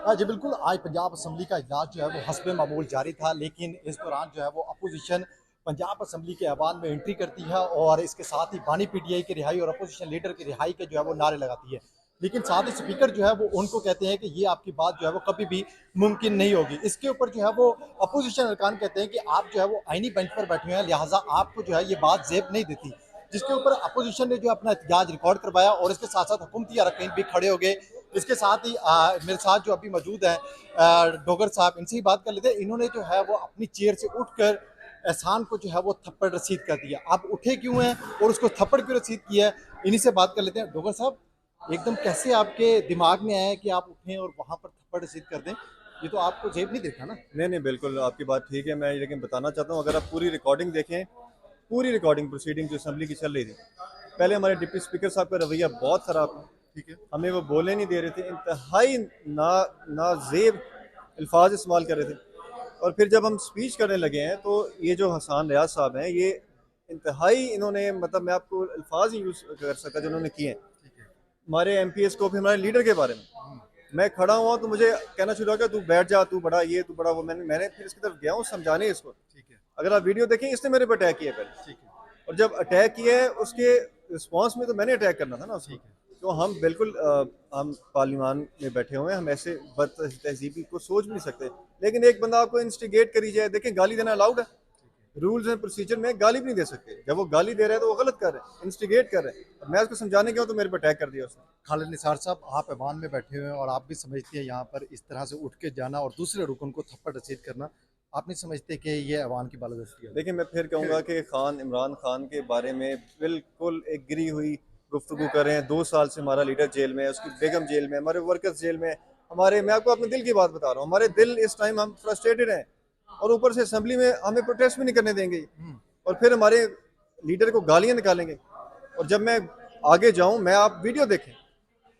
जी बिल्कुल, आज पंजाब असम्बली का इजलास जो है वो हस्बे मामूल जारी था, लेकिन इस दौरान जो है वो अपोजिशन पंजाब असम्बली के ऐवान में एंट्री करती है और इसके साथ ही बानी पीटीआई की रिहाई और अपोजिशन लीडर की रिहाई के जो है वो नारे लगाती है। लेकिन साथ ही स्पीकर जो है वो उनको कहते हैं कि ये आपकी बात जो है वो कभी भी मुमकिन नहीं होगी। इसके ऊपर जो है वो अपोजिशन अरकान कहते हैं कि आप जो है वो आईनी बेंच पर बैठे हुए हैं, लिहाजा आपको जो है ये बात जेब नहीं देती। जिसके ऊपर अपोजिशन ने जो अपना एहतजाज रिकॉर्ड करवाया और इसके साथ साथ हुकूमती अरकान भी खड़े हो गए। इसके साथ ही मेरे साथ जो अभी मौजूद हैं डोगर साहब, इनसे ही बात कर लेते हैं। इन्होंने जो है वो अपनी चेयर से उठकर एहसान को जो है वो थप्पड़ रसीद कर दिया। आप उठे क्यों हैं और उसको थप्पड़ क्यों रसीद किया है, इन्हीं से बात कर लेते हैं। डोगर साहब, एकदम कैसे आपके दिमाग में आया कि आप उठें और वहाँ पर थप्पड़ रसीद कर दें? ये तो आपको जेब नहीं देता ना। नहीं नहीं, बिल्कुल आपकी बात ठीक है। मैं लेकिन बताना चाहता हूँ, अगर आप पूरी रिकॉर्डिंग देखें, पूरी रिकॉर्डिंग प्रोसीडिंग जो असेंबली की चल रही थी, पहले हमारे डिप्टी स्पीकर साहब का रवैया बहुत ख़राब था। ठीक है। हमें वो बोलने नहीं दे रहे थे, इंतहाई ना नाजेब अल्फाज इस्तेमाल कर रहे थे। और फिर जब हम स्पीच करने लगे हैं तो ये जो हसान रियाज साहब हैं, ये इंतहाई इन्होंने, मतलब मैं आपको अल्फाज ही यूज़ कर सकता जो इन्होंने किए हैं ठीक है। हमारे एमपीएस को, फिर हमारे लीडर के बारे में। मैं खड़ा हुआ तो मुझे कहना शुरू हो गया, तू बैठ जा, तू बड़ा ये, तू बड़ा वो। मैंने फिर इसकी तरफ गया हूँ समझाने इसको। ठीक है। अगर आप वीडियो देखें, इसने मेरे पर अटैक किया पहले, ठीक है। और जब अटैक किया है उसके रिस्पॉन्स में तो मैंने अटैक करना था ना उसको। ठीक है। तो हम बिल्कुल हम पार्लियामान में बैठे हुए हैं, हम ऐसे बद तहजीबी को सोच भी नहीं सकते। लेकिन एक बंदा आपको इंस्टिगेट करी जाए, देखें गाली देना अलाउड है, रूल्स एंड प्रोसीजर में गाली भी नहीं दे सकते। जब वो गाली दे रहे हैं तो वो गलत कर रहे हैं, इंस्टिगेट कर रहे हैं। मैं उसको समझाने गया तो मेरे पर अटैक कर दिया उसने। खालिद निसार साहब, आप ऐवान में बैठे हुए हैं और आप भी समझते हैं यहाँ पर इस तरह से उठ के जाना और दूसरे रुकन को थप्पड़ रसीद करना, आप नहीं समझते कि ये ऐवान की बालादस्ती है? देखिए, मैं फिर कहूँगा कि खान इमरान खान के बारे में बिल्कुल एक गिरी हुई गुफ्तगू कर रहे हैं। 2 साल से हमारा लीडर जेल में है, उसकी बेगम जेल में, हमारे वर्कर्स जेल में। हमारे, मैं आपको अपने दिल की बात बता रहा हूँ, हमारे दिल इस टाइम, हम फ्रस्ट्रेटेड हैं। और ऊपर से असेंबली में हमें प्रोटेस्ट भी नहीं करने देंगे, और फिर हमारे लीडर को गालियाँ निकालेंगे। और जब मैं आगे जाऊँ, मैं, आप वीडियो देखें,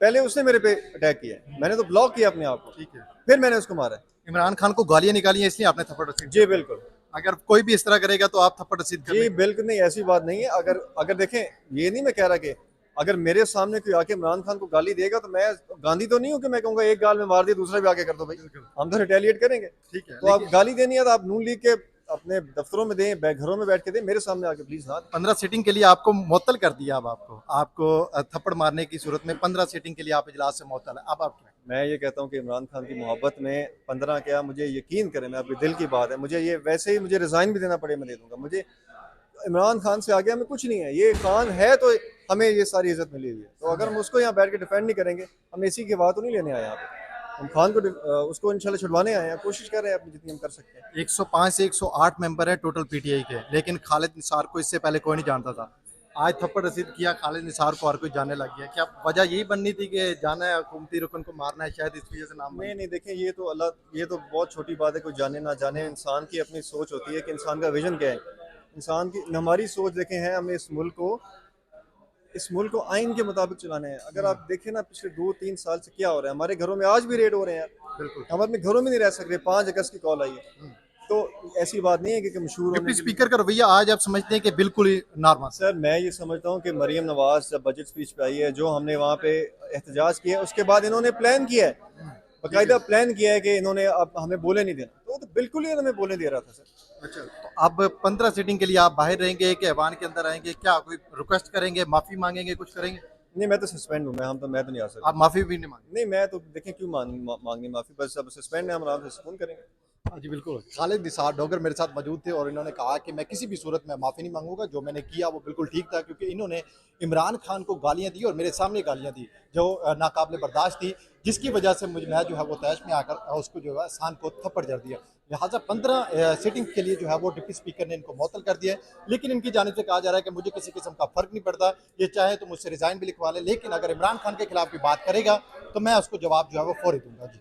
पहले उसने मेरे पे अटैक किया है, मैंने तो ब्लॉक किया अपने आप को, ठीक है। फिर मैंने उसको मारा है। इमरान खान को गालियां निकाली हैं इसलिए आपने थप्पड़ रसीद जी कर दिया? बिल्कुल। अगर कोई भी इस तरह करेगा तो आप थप्पड़ रसीद कर जी लेंगे? बिल्कुल नहीं, ऐसी बात नहीं है। अगर अगर देखें, ये नहीं मैं कह रहा कि अगर मेरे सामने कोई आके इमरान खान को गाली देगा तो मैं गांधी तो नहीं हूँ कि मैं कहूँगा एक गाल में मार दिया दूसरा भी आके कर दो भाई। हम तो रिटेलिएट करेंगे। ठीक है। तो आप गाली देनी है तो आप नून लीग के अपने दफ्तरों में दें, घरों में बैठ के दें, मेरे सामने आके प्लीज ना दें। 15 सीटिंग के लिए आपको मुअत्तल कर दिया। अब आपको थप्पड़ मारने की सूरत में 15 सीटिंग के लिए आप इजलास से मुअत्तल है। अब आप क्या? मैं ये कहता हूँ कि इमरान खान की मोहब्बत में 15 क्या, मुझे यकीन करें, मैं आपके दिल की बात है, मुझे ये वैसे ही मुझे रिजाइन भी देना पड़े मैं दे दूंगा। मुझे इमरान खान से आगे हमें कुछ नहीं है। ये खान है तो हमें ये सारी इज्जत मिली हुई है। तो अगर हम उसको यहाँ बैठ के डिफेंड नहीं करेंगे, हम इसी की बात तो नहीं लेने आए यहाँ पे। हम खान को उसको इंशाल्लाह छुड़वाने आए हैं, कोशिश कर रहे हैं अपनी जितनी हम कर सकते हैं। 105 से 108 मेंबर है टोटल पीटीआई के, लेकिन खालिद निसार को इससे पहले कोई नहीं जानता था। आज थप्पड़ रसीद किया, खालिद निसार को हर कोई जानने लग गया। क्या वजह यही बननी थी कि जाना है हुकूमती रुकन को मारना है, शायद इस वजह से नाम नहीं नहीं, देखें, ये तो अल्लाह, ये तो बहुत छोटी बात है, कोई जाने ना जाने। इंसान की अपनी सोच होती है कि इंसान का विजन क्या है। इंसान की, हमारी सोच देखें है, हमें इस मुल्क को आइन के मुताबिक चलाना है। अगर आप देखें ना, पिछले 2-3 साल से क्या हो रहा है, हमारे घरों में आज भी रेड हो रहे हैं यार। बिल्कुल। हम अपने घरों में नहीं रह सकते। 5 अगस्त की कॉल आई है, तो ऐसी बात नहीं है कि मशहूर होने डिप्टी के लिए। स्पीकर का रवैया आज आप समझते हैं कि बिल्कुल ही नॉर्मल? सर, मैं ये समझता हूँ कि मरीम नवाज जब बजट स्पीच पे आई है, जो हमने वहाँ पे एहतजाज किया है, उसके बाद इन्होंने प्लान किया है, बाकायदा प्लान किया है कि इन्होंने अब हमें बोले नहीं देना। तो बिल्कुल ही हमें बोले दे रहा था सर। अच्छा, तो अब 15 सीटिंग के लिए आप बाहर रहेंगे कि ऐवान के अंदर आएंगे? क्या कोई रिक्वेस्ट करेंगे, माफी मांगेंगे, कुछ करेंगे? नहीं, मैं तो सस्पेंड हूँ, मैं तो नहीं आ सकता। आप माफी भी नहीं मांगे? नहीं, मैं तो देखें क्यों मांगनी माफी, बस अब सस्पेंड है, हम आराम से सुकून करेंगे। हाँ जी बिल्कुल। खालिद निसार डोगर मेरे साथ मौजूद थे और इन्होंने कहा कि मैं किसी भी सूरत में माफ़ी नहीं मांगूंगा, जो मैंने किया वो बिल्कुल ठीक था, क्योंकि इन्होंने इमरान खान को गालियां दी और मेरे सामने गालियां दी जो नाकाबिल बर्दाश्त थी, जिसकी वजह से मैं जो है वो तैश में आकर उसको जो है एहसान को थप्पड़ जड़ दिया। लिहाजा 15 सीटिंग के लिए जो है वो डिप्टी स्पीकर ने इनको मुअत्तल कर दिया है, लेकिन इनकी जानिब से कहा जा रहा है कि मुझे किसी किस्म का फ़र्क नहीं पड़ता, ये चाहे तो मुझसे रिज़ाइन भी लिखवा ले, लेकिन अगर इमरान खान के खिलाफ भी बात करेगा तो मैं उसको जवाब जो है वो फौरी दूंगा। जी।